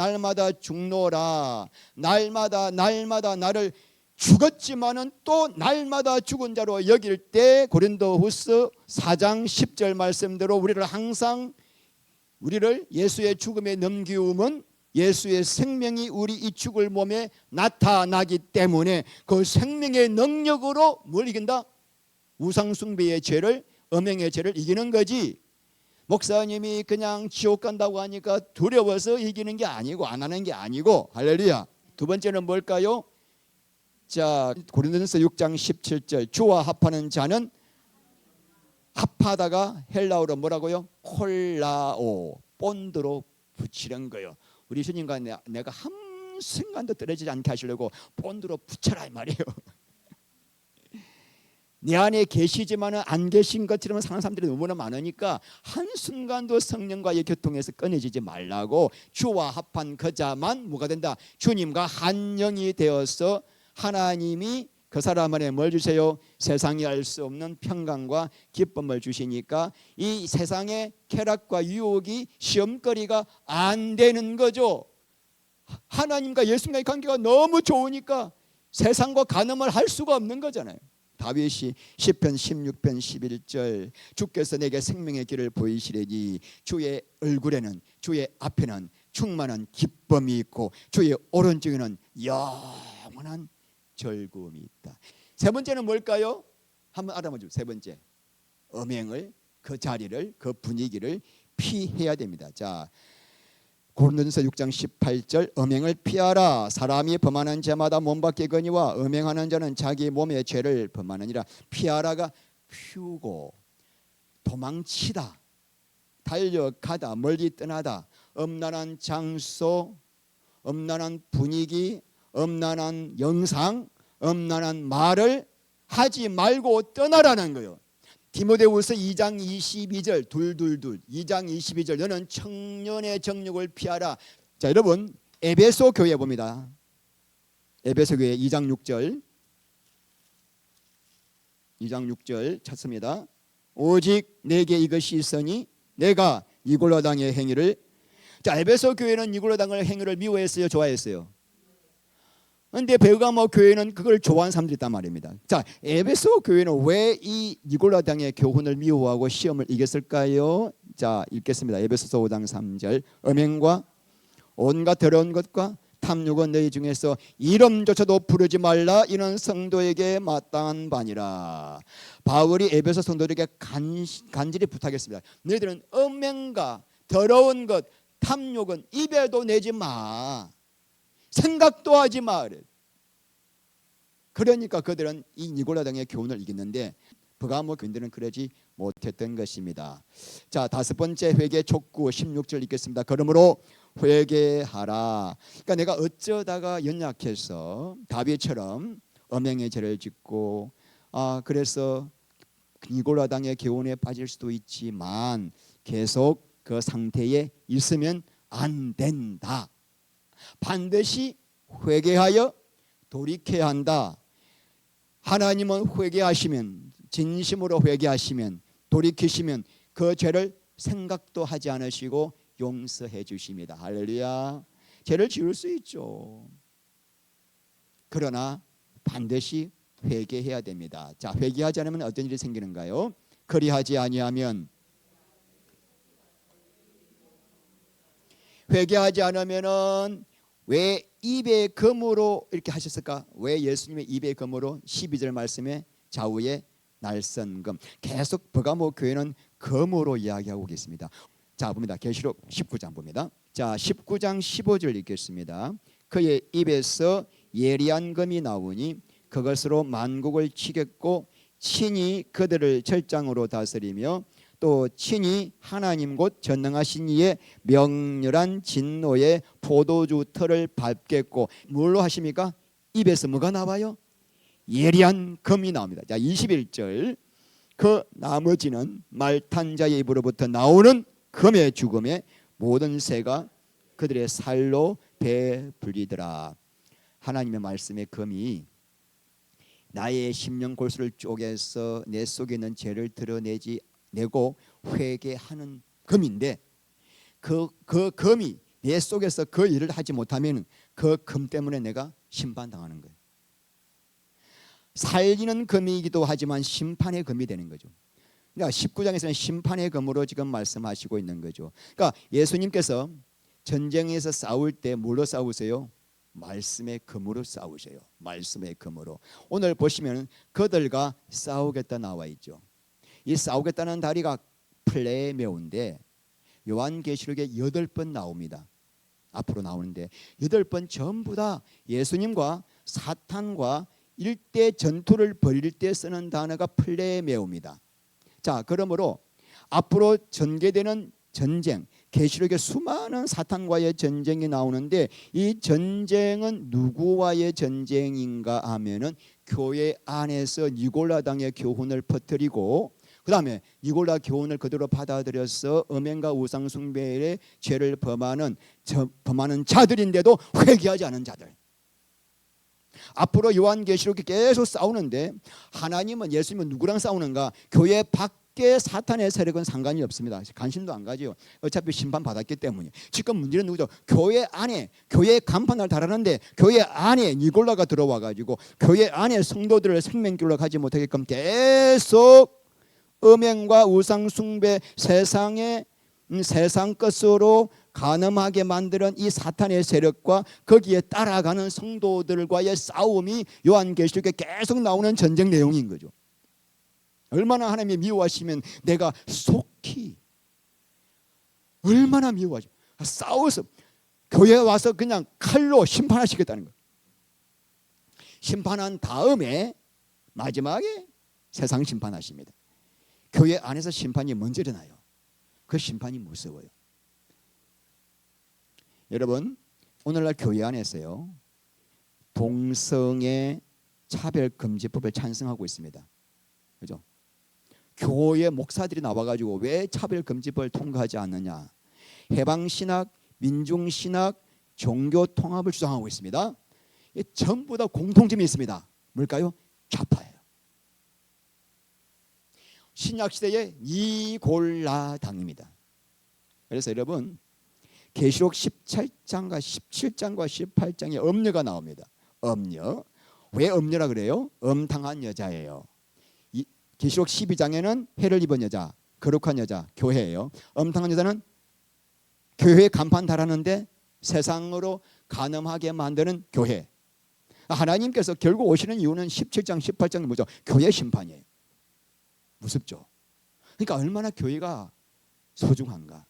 죽노라. 날마다 나를 죽었지만은 또 날마다 죽은 자로 여길 때 고린도후서 4장 10절 말씀대로 우리를 예수의 죽음에 넘기움은 예수의 생명이 우리 이 죽을 몸에 나타나기 때문에 그 생명의 능력으로 뭘 이긴다? 우상숭배의 죄를 음행의 죄를 이기는 거지. 목사님이 그냥 지옥 간다고 하니까 두려워서 이기는 게 아니고 안 하는 게 아니고. 할렐루야. 두 번째는 뭘까요? 자, 고린도전서 6장 17절 주와 합하는 자는 합하다가 헬라어로 뭐라고요? 콜라오 본드로 붙이는 거예요. 우리 주님과 내가 한순간도 떨어지지 않게 하시려고 본드로 붙여라 이 말이에요. 내 안에 계시지만은 안 계신 것처럼 사는 사람들이 너무나 많으니까 한순간도 성령과의 교통에서 끊어지지 말라고 주와 합한 그 자만 뭐가 된다? 주님과 한 영이 되어서 하나님이 그 사람 안에 뭘 주세요? 세상이 알 수 없는 평강과 기쁨을 주시니까 이 세상의 쾌락과 유혹이 시험거리가 안 되는 거죠. 하나님과 예수님과의 관계가 너무 좋으니까 세상과 간음을 할 수가 없는 거잖아요. 다윗이 시편 16편 11절 주께서 내게 생명의 길을 보이시려니 주의 얼굴에는 주의 앞에는 충만한 기쁨이 있고 주의 오른쪽에는 영원한 즐거움이 있다. 세 번째는 뭘까요? 한번 알아봐 주세요. 세 번째, 음행을 그 자리를 그 분위기를 피해야 됩니다. 자, 고린도전서 6장 18절 음행을 피하라. 사람이 범하는 죄마다 몸밖에 거니와 음행하는 자는 자기 몸의 죄를 범하느니라. 피하라가 피우고 도망치다, 달려가다, 멀리 떠나다, 음란한 장소, 음란한 분위기, 음란한 영상, 음란한 말을 하지 말고 떠나라는 거예요. 디모데후서 2장 22절 둘둘둘 2장 22절 너는 청년의 정욕을 피하라. 자, 여러분 에베소 교회 봅니다. 에베소 교회 2장 6절 2장 6절 찾습니다. 오직 내게 이것이 있으니 내가 니골라 당의 행위를. 자, 에베소 교회는 니골라 당의 행위를 미워했어요, 좋아했어요? 그런데 베르가모 교회는 그걸 좋아하는 사람들이 있단 말입니다. 자, 에베소 교회는 왜 이 니골라 당의 교훈을 미워하고 시험을 이겼을까요? 자, 읽겠습니다. 에베소서 5장 3절 음행과 온갖 더러운 것과 탐욕은 너희 중에서 이름조차도 부르지 말라. 이는 성도에게 마땅한 바니라. 바울이 에베소 성도들에게 간절히 부탁했습니다. 너희들은 음행과 더러운 것, 탐욕은 입에도 내지 마. 생각도 하지 마. 그러니까 그들은 이 니골라 당의 교훈을 이겼는데 베르가모 교인들은 그러지 못했던 것입니다. 자, 다섯 번째 회개 촉구 16절 읽겠습니다. 그러므로 회개하라. 그러니까 내가 어쩌다가 연약해서 다윗처럼 음행의 죄를 짓고 그래서 니골라 당의 교훈에 빠질 수도 있지만 계속 그 상태에 있으면 안 된다. 반드시 회개하여 돌이켜야 한다. 하나님은 회개하시면, 진심으로 회개하시면, 돌이키시면 그 죄를 생각도 하지 않으시고 용서해 주십니다. 할렐루야. 죄를 지을 수 있죠. 그러나 반드시 회개해야 됩니다. 자, 회개하지 않으면 어떤 일이 생기는가요? 그리하지 아니하면, 회개하지 않으면은 왜 입의 검으로 이렇게 하셨을까? 왜 예수님의 입의 검으로 12절 말씀에 좌우에 날선검. 계속 베르가모 교회는 검으로 이야기하고 계십니다. 자, 봅니다. 계시록 19장 봅니다. 자, 19장 15절 읽겠습니다. 그의 입에서 예리한 검이 나오니 그것으로 만국을 치겠고 친히 그들을 절장으로 다스리며 또 친히 하나님 곧 전능하신 이의 명렬한 진노의 포도주 틀을 밟겠고. 뭘로 하십니까? 입에서 뭐가 나와요? 예리한 검이 나옵니다. 자, 21절 그 나머지는 말탄 자의 입으로부터 나오는 검의 죽음에 모든 새가 그들의 살로 배불리더라. 하나님의 말씀의 검이 나의 심령 골수를 쪼개서 내 속에 있는 죄를 드러내고 회개하는 검인데 그 검이 내 속에서 그 일을 하지 못하면 그 검 때문에 내가 심판당하는 거예요. 살리는 검이기도 하지만 심판의 검이 되는 거죠. 그러니까 19장에서는 심판의 검으로 지금 말씀하시고 있는 거죠. 그러니까 예수님께서 전쟁에서 싸울 때 뭘로 싸우세요? 말씀의 검으로 싸우세요. 말씀의 검으로. 오늘 보시면 그들과 싸우겠다 나와 있죠. 이 싸우겠다는 다리가 플레메오인데 요한계시록에 8번 나옵니다. 앞으로 나오는데 8번 전부 다 예수님과 사탄과 일대 전투를 벌일 때 쓰는 단어가 플레메오입니다. 자, 그러므로 앞으로 전개되는 전쟁, 계시록에 수많은 사탄과의 전쟁이 나오는데 이 전쟁은 누구와의 전쟁인가 하면은 교회 안에서 니골라 당의 교훈을 퍼뜨리고 그 다음에 니골라 교훈을 그대로 받아들여서 음행과 우상 숭배의 죄를 범하는 자들인데도 회개하지 않은 자들. 앞으로 요한계시록이 계속 싸우는데 하나님은 예수님은 누구랑 싸우는가? 교회 밖에 사탄의 세력은 상관이 없습니다. 관심도 안 가지요. 어차피 심판받았기 때문에. 지금 문제는 누구죠? 교회 안에 교회 간판을 달았는데 교회 안에 니골라가 들어와 가지고 교회 안에 성도들을 생명길로 가지 못하게끔 계속 음행과 우상 숭배 세상 것으로 간음하게 만드는 이 사탄의 세력과 거기에 따라가는 성도들과의 싸움이 요한계시록에 계속 나오는 전쟁 내용인 거죠. 얼마나 하나님이 미워하시면 내가 속히 얼마나 미워하죠. 싸워서 교회에 와서 그냥 칼로 심판하시겠다는 거예요. 심판한 다음에 마지막에 세상 심판하십니다. 교회 안에서 심판이 먼저 일어나요. 그 심판이 무서워요. 여러분, 오늘날 교회 안에서요 동성애 차별금지법을 찬성하고 있습니다. 그죠? 교회 목사들이 나와가지고 왜 차별금지법을 통과하지 않느냐, 해방신학, 민중신학, 종교통합을 주장하고 있습니다. 전부 다 공통점이 있습니다. 뭘까요? 좌파예요. 신약시대의 니골라당입니다. 그래서 여러분 계시록 17장과 17장과 18장에 엄녀가 나옵니다. 엄녀. 왜 엄녀라 그래요? 엄탕한 여자예요. 계시록 12장에는 해를 입은 여자, 거룩한 여자, 교회예요. 엄탕한 여자는 교회에 간판 달았는데 세상으로 간음하게 만드는 교회. 하나님께서 결국 오시는 이유는 17장, 18장이 뭐죠? 교회 심판이에요. 무섭죠. 그러니까 얼마나 교회가 소중한가.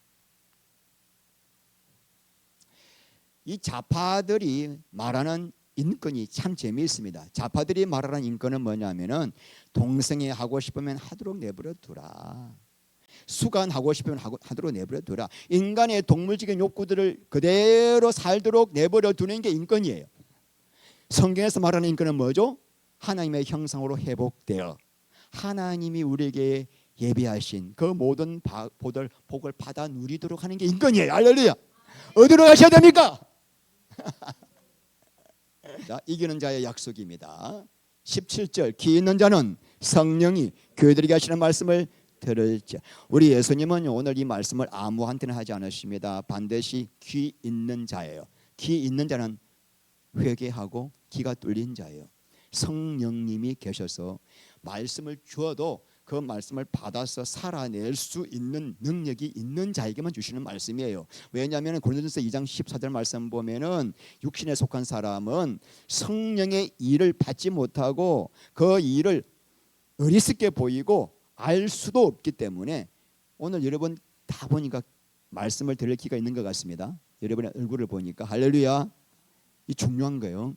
이 좌파들이 말하는 인권이 참 재미있습니다. 좌파들이 말하는 인권은 뭐냐면은 동성애 하고 싶으면 하도록 내버려 두라. 수간하고 싶으면 하도록 내버려 두라. 인간의 동물적인 욕구들을 그대로 살도록 내버려 두는 게 인권이에요. 성경에서 말하는 인권은 뭐죠? 하나님의 형상으로 회복되어 하나님이 우리에게 예비하신 그 모든 복을 받아 누리도록 하는 게 인권이에요. 할렐루야. 어디로 가셔야 됩니까? 자, 이기는 자의 약속입니다. 17절 귀 있는 자는 성령이 교회들에게 하시는 말씀을 들을지. 우리 예수님은 오늘 이 말씀을 아무한테나 하지 않으십니다. 반드시 귀 있는 자예요. 귀 있는 자는 회개하고 귀가 뚫린 자예요. 성령님이 계셔서 말씀을 주어도 그 말씀을 받아서 살아낼 수 있는 능력이 있는 자에게만 주시는 말씀이에요. 왜냐하면 고린도전서 2장 14절 말씀 보면은 육신에 속한 사람은 성령의 일을 받지 못하고 그 일을 어리석게 보이고 알 수도 없기 때문에 오늘 여러분 다 보니까 말씀을 들을 기가 있는 것 같습니다. 여러분의 얼굴을 보니까 할렐루야. 이 중요한 거예요.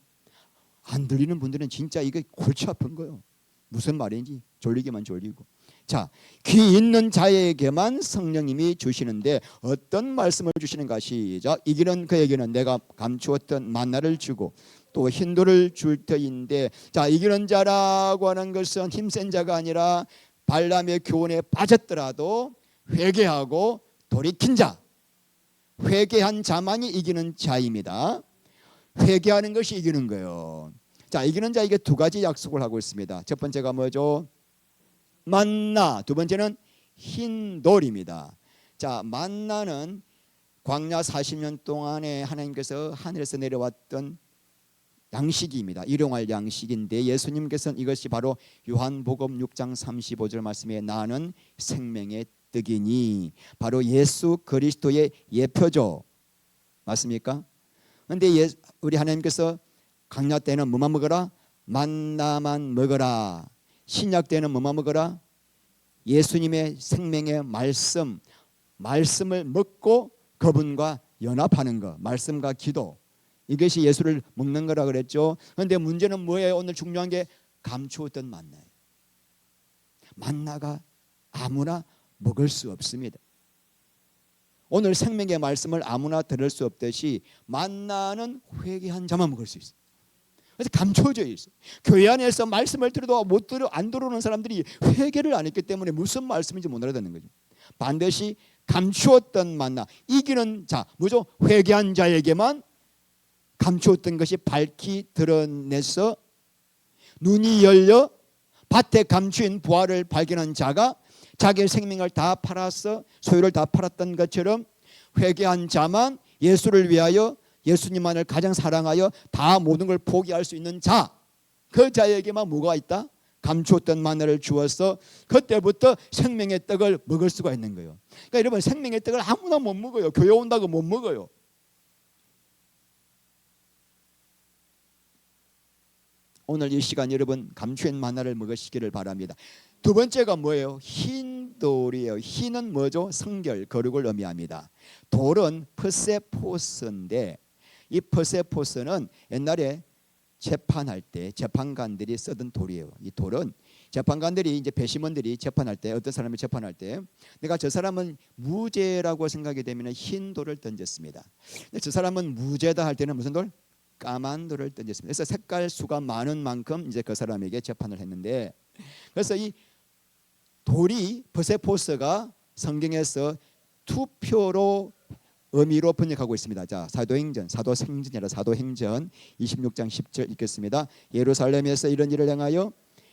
안 들리는 분들은 진짜 이게 골치 아픈 거예요. 무슨 말인지 졸리기만 졸리고. 자, 귀 있는 자에게만 성령님이 주시는데 어떤 말씀을 주시는가. 시작. 이기는 그에게는 내가 감추었던 만나를 주고 또 흰돌을 줄 터인데, 자, 이기는 자라고 하는 것은 힘센 자가 아니라 발람의 교훈에 빠졌더라도 회개하고 돌이킨 자, 회개한 자만이 이기는 자입니다. 회개하는 것이 이기는 거예요. 자, 이기는 자에게 두 가지 약속을 하고 있습니다. 첫 번째가 뭐죠? 만나. 두 번째는 흰돌입니다. 자, 만나는 광야 40년 동안에 하나님께서 하늘에서 내려왔던 양식입니다. 일용할 양식인데 예수님께서는 이것이 바로 요한복음 6장 35절 말씀에 나는 생명의 떡이니 바로 예수 그리스도의 예표죠. 맞습니까? 그런데 우리 하나님께서 광야 때는 뭐만 먹어라? 만나만 먹어라. 신약 때는 뭐만 먹어라? 예수님의 생명의 말씀을 먹고 그분과 연합하는 것, 말씀과 기도, 이것이 예수를 먹는 거라 그랬죠. 그런데 문제는 뭐예요? 오늘 중요한 게 감추었던 만나예요. 만나가 아무나 먹을 수 없습니다. 오늘 생명의 말씀을 아무나 들을 수 없듯이 만나는 회개한 자만 먹을 수 있어요. 그래서 감춰져 있어요. 교회 안에서 말씀을 들어도 안 들어오는 사람들이 회개를 안 했기 때문에 무슨 말씀인지 못 알아듣는 거죠. 반드시 감추었던 만나, 이기는 자, 뭐죠? 회개한 자에게만 감추었던 것이 밝히 드러내서 눈이 열려 밭에 감추인 부활을 발견한 자가 자기의 생명을 다 팔아서 소유를 다 팔았던 것처럼 회개한 자만 예수를 위하여 예수님만을 가장 사랑하여 다 모든 걸 포기할 수 있는 자, 그 자에게만 뭐가 있다? 감추었던 만나를 주어서 그때부터 생명의 떡을 먹을 수가 있는 거예요. 그러니까 여러분, 생명의 떡을 아무나 못 먹어요. 교회 온다고 못 먹어요. 오늘 이 시간 여러분 감추인 만나를 먹으시기를 바랍니다. 두 번째가 뭐예요? 흰돌이에요. 흰은 뭐죠? 성결, 거룩을 의미합니다. 돌은 퍼세포스인데 이 퍼세포스는 옛날에 재판할 때 재판관들이 쓰던 돌이에요. 이 돌은 재판관들이 이제 배심원들이 재판할 때 어떤 사람을 재판할 때 내가 저 사람은 무죄라고 생각이 되면 흰 돌을 던졌습니다. 근데 저 사람은 무죄다 할 때는 무슨 돌? 까만 돌을 던졌습니다. 그래서 색깔 수가 많은 만큼 이제 그 사람에게 재판을 했는데, 그래서 이 돌이 버세포스가 성경에서 투표로 의미로 번역하고 있습니다. 자, 사도행전이 아니라 사도행전 26장 10절 읽겠습니다. 예루살렘에서 이런 일을 행하여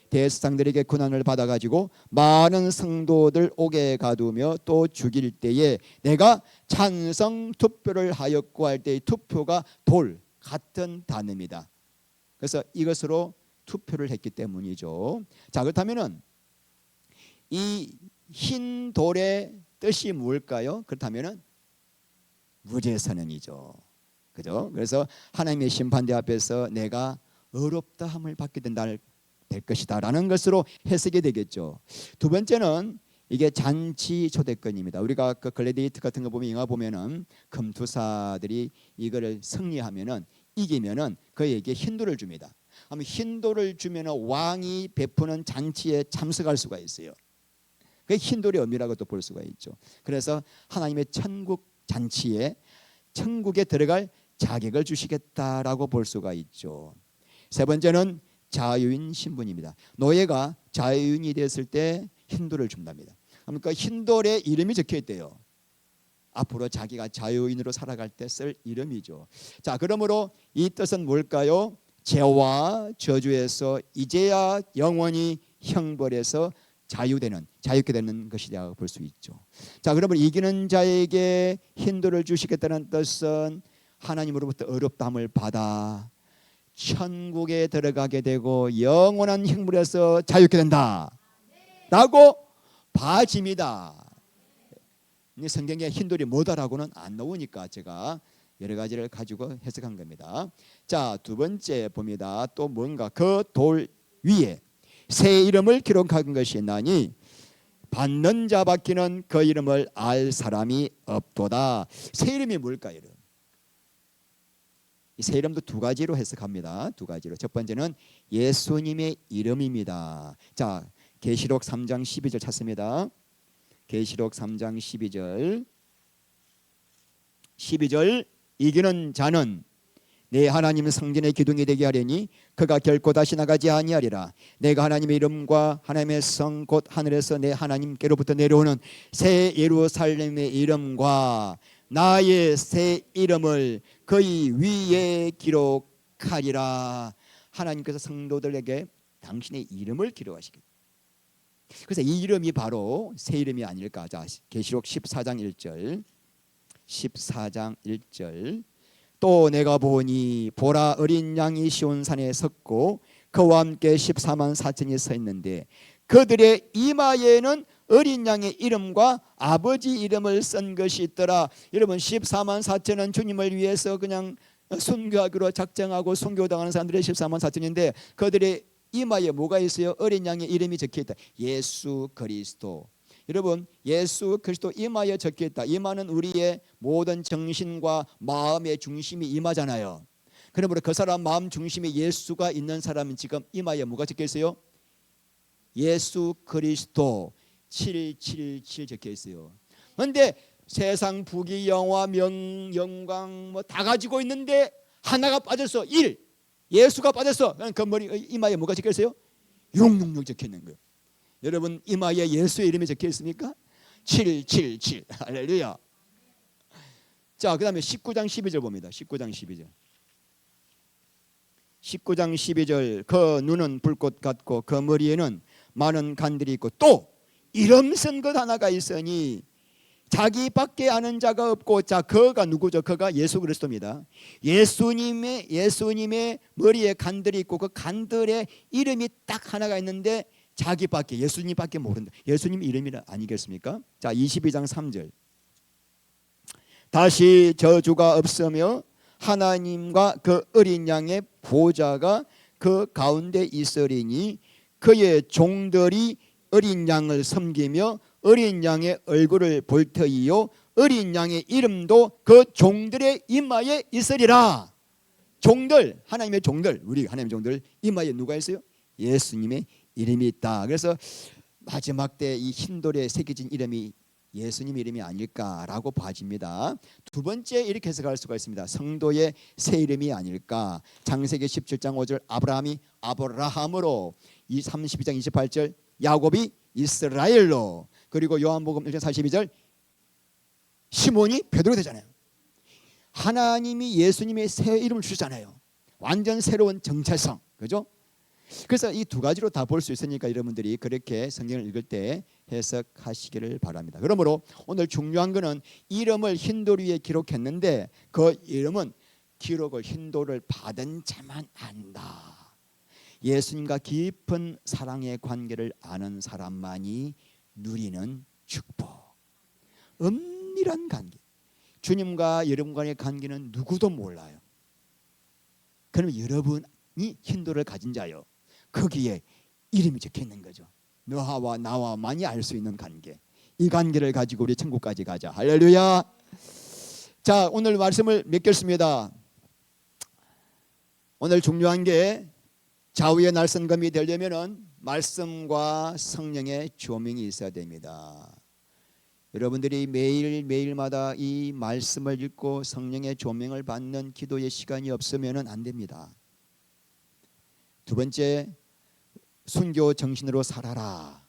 대제사장들에게 고난을 받아가지고 많은 성도들 옥에 가두며 또 죽일 때에 내가 찬성 투표를 하였고 할 때의 투표가 돌 같은 단어입니다. 그래서 이것으로 투표를 했기 때문이죠. 자, 그렇다면은 이 흰 돌의 뜻이 뭘까요? 그렇다면은 무죄선언이죠. 그죠? 그래서 하나님의 심판대 앞에서 내가 어렵다 함을 받게 될 것이다라는 것으로 해석이 되겠죠. 두 번째는 이게 잔치 초대권입니다. 우리가 그 글래디에이터 같은 거 보면 영화 보면은 금투사들이 이거를 승리하면은 이기면은 그에게 흰돌을 줍니다. 아마 흰돌을 주면은 왕이 베푸는 잔치에 참석할 수가 있어요. 그 흰돌의 의미라고도 볼 수가 있죠. 그래서 하나님의 천국 잔치에 천국에 들어갈 자격을 주시겠다라고 볼 수가 있죠. 세 번째는 자유인 신분입니다. 노예가 자유인이 됐을 때 흰돌을 준답니다. 그러니까 흰돌에 이름이 적혀 있대요. 앞으로 자기가 자유인으로 살아갈 때 쓸 이름이죠. 자, 그러므로 이 뜻은 뭘까요? 죄와 저주에서 이제야 영원히 형벌에서 자유케 되는 것이라고 볼 수 있죠. 자, 그러면 이기는 자에게 흰돌을 주시겠다는 뜻은 하나님으로부터 어렵다함을 받아 천국에 들어가게 되고 영원한 형벌에서 자유케 된다 라고 봐집니다. 성경에 흰돌이 뭐다라고는 안 나오니까 제가 여러 가지를 가지고 해석한 겁니다. 자, 두 번째 봅니다. 또 뭔가 그 돌 위에 새 이름을 기록한 것이 있나니 받는 자밖에는 그 이름을 알 사람이 없도다. 새 이름이 뭘까요? 이 새 이름도 두 가지로 해석합니다. 두 가지로. 첫 번째는 예수님의 이름입니다. 자, 계시록 3장 12절 찾습니다. 계시록 3장 12절 이기는 자는 내 하나님 성전의 기둥이 되게 하려니 그가 결코 다시 나가지 아니하리라. 내가 하나님의 이름과 하나님의 성 곧 하늘에서 내 하나님께로부터 내려오는 새 예루살렘의 이름과 나의 새 이름을 그의 위에 기록하리라. 하나님께서 성도들에게 당신의 이름을 기록하시겠다. 그래서 이 이름이 바로 새 이름이 아닐까. 자, 계시록 14장 1절. 14장 1절. 또 내가 보니 보라 어린 양이 시온산에 섰고 그와 함께 14만 4천이 서 있는데 그들의 이마에는 어린 양의 이름과 아버지 이름을 쓴 것이 있더라. 여러분 14만 4천은 주님을 위해서 그냥 순교하기로 작정하고 순교당하는 사람들의 14만 4천인데 그들의 이마에 뭐가 있어요? 어린 양의 이름이 적혀 있다. 예수 그리스도. 여러분 예수 그리스도 이마에 적혀 있다. 이마는 우리의 모든 정신과 마음의 중심이 이마잖아요. 그러므로 그 사람 마음 중심에 예수가 있는 사람은 지금 이마에 뭐가 적혀 있어요? 예수 그리스도 777 적혀 있어요. 그런데 세상 부귀 영화 영광 뭐 다 가지고 있는데 하나가 빠졌어. 1. 예수가 빠졌어. 그 머리 이마에 뭐가 적혀 있어요? 666 적혀 있는 거예요. 여러분 이마에 예수의 이름이 적혀 있습니까? 777 할렐루야. 자, 그 다음에 19장 12절 봅니다. 19장 12절. 19장 12절. 그 눈은 불꽃 같고 그 머리에는 많은 간들이 있고 또 이름 쓴 것 하나가 있으니 자기밖에 아는 자가 없고. 자, 그가 누구죠? 그가 예수 그리스도입니다. 예수님의 머리에 간들이 있고 그 간들에 이름이 딱 하나가 있는데 자기밖에 예수님밖에 모른다. 예수님 이름이 아니겠습니까? 자, 22장 3절. 다시 저주가 없으며 하나님과 그 어린 양의 보좌가 그 가운데 있으리니 그의 종들이 어린 양을 섬기며 어린 양의 얼굴을 볼 터이요 어린 양의 이름도 그 종들의 이마에 있으리라. 종들, 하나님의 종들, 우리 하나님의 종들 이마에 누가 있어요? 예수님의 이름이 있다. 그래서 마지막 때 이 흰돌에 새겨진 이름이 예수님 이름이 아닐까라고 봐집니다. 두 번째 이렇게 해석할 수가 있습니다. 성도의 새 이름이 아닐까. 창세기 17장 5절 아브라함이 아브라함으로 32장 28절 야곱이 이스라엘로. 그리고 요한복음 1장 42절 시몬이 베드로 되잖아요. 하나님이 예수님의 새 이름을 주셨잖아요. 완전 새로운 정체성, 그죠? 그래서 이 두 가지로 다 볼 수 있으니까 여러분들이 그렇게 성경을 읽을 때 해석하시기를 바랍니다. 그러므로 오늘 중요한 것은 이름을 흰돌 위에 기록했는데 그 이름은 기록을 흰돌을 받은 자만 안다. 예수님과 깊은 사랑의 관계를 아는 사람만이 누리는 축복. 은밀한 관계. 주님과 여러분 간의 관계는 누구도 몰라요. 그럼 여러분이 흰돌을 가진 자요. 거기에 이름이 적혀 있는 거죠. 너와 나와만이 알 수 있는 관계. 이 관계를 가지고 우리 천국까지 가자. 할렐루야. 자, 오늘 말씀을 맺겠습니다. 오늘 중요한 게 좌우의 날선검이 되려면은 말씀과 성령의 조명이 있어야 됩니다. 여러분들이 매일마다 이 말씀을 읽고 성령의 조명을 받는 기도의 시간이 없으면 안 됩니다. 두 번째, 순교 정신으로 살아라.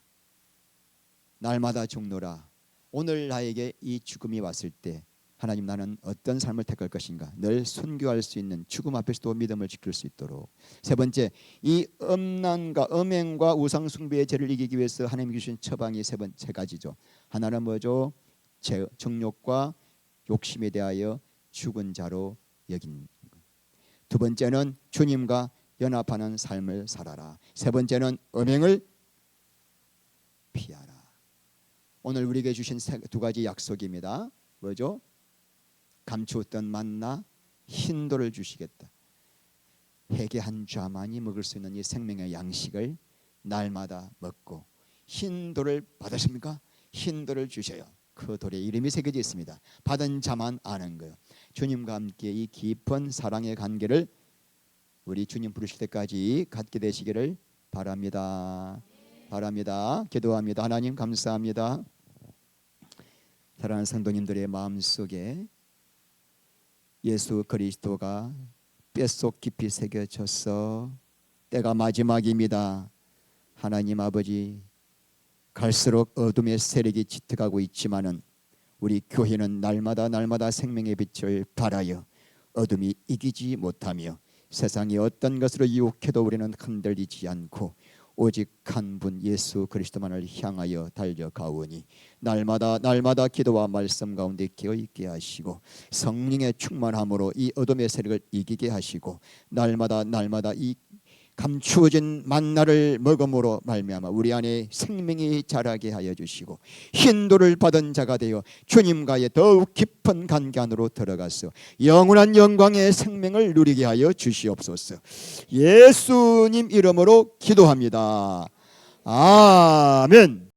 날마다 죽노라. 오늘 나에게 이 죽음이 왔을 때 하나님, 나는 어떤 삶을 택할 것인가? 늘 순교할 수 있는, 죽음 앞에서도 믿음을 지킬 수 있도록. 세 번째, 이 음란과 음행과 우상 숭배의 죄를 이기기 위해서 하나님이 주신 처방이 세 가지죠. 하나는 뭐죠? 정욕과 욕심에 대하여 죽은 자로 여긴 것. 두 번째는 주님과 연합하는 삶을 살아라. 세 번째는 음행을 피하라. 오늘 우리에게 주신 두 가지 약속입니다. 뭐죠? 감추었던 만나 흰돌을 주시겠다. 회개한 자만이 먹을 수 있는 이 생명의 양식을 날마다 먹고, 흰돌을 받으십니까? 흰돌을 주셔요. 그 돌에 이름이 새겨져 있습니다. 받은 자만 아는 거예요. 주님과 함께 이 깊은 사랑의 관계를 우리 주님 부르실 때까지 갖게 되시기를 바랍니다. 기도합니다. 하나님, 감사합니다. 사랑하는 성도님들의 마음속에 예수 그리스도가 뼛속 깊이 새겨져서 때가 마지막입니다. 하나님 아버지, 갈수록 어둠의 세력이 짙어가고 있지만은 우리 교회는 날마다 생명의 빛을 발하여 어둠이 이기지 못하며 세상이 어떤 것으로 유혹해도 우리는 흔들리지 않고 오직 한 분 예수 그리스도만을 향하여 달려가오니 날마다 기도와 말씀 가운데 깨어있게 하시고 성령의 충만함으로 이 어둠의 세력을 이기게 하시고 날마다 이 감추어진 만나를 먹음으로 말미암아 우리 안에 생명이 자라게 하여 주시고 흰돌을 받은 자가 되어 주님과의 더욱 깊은 관계 안으로 들어가서 영원한 영광의 생명을 누리게 하여 주시옵소서. 예수님 이름으로 기도합니다. 아멘.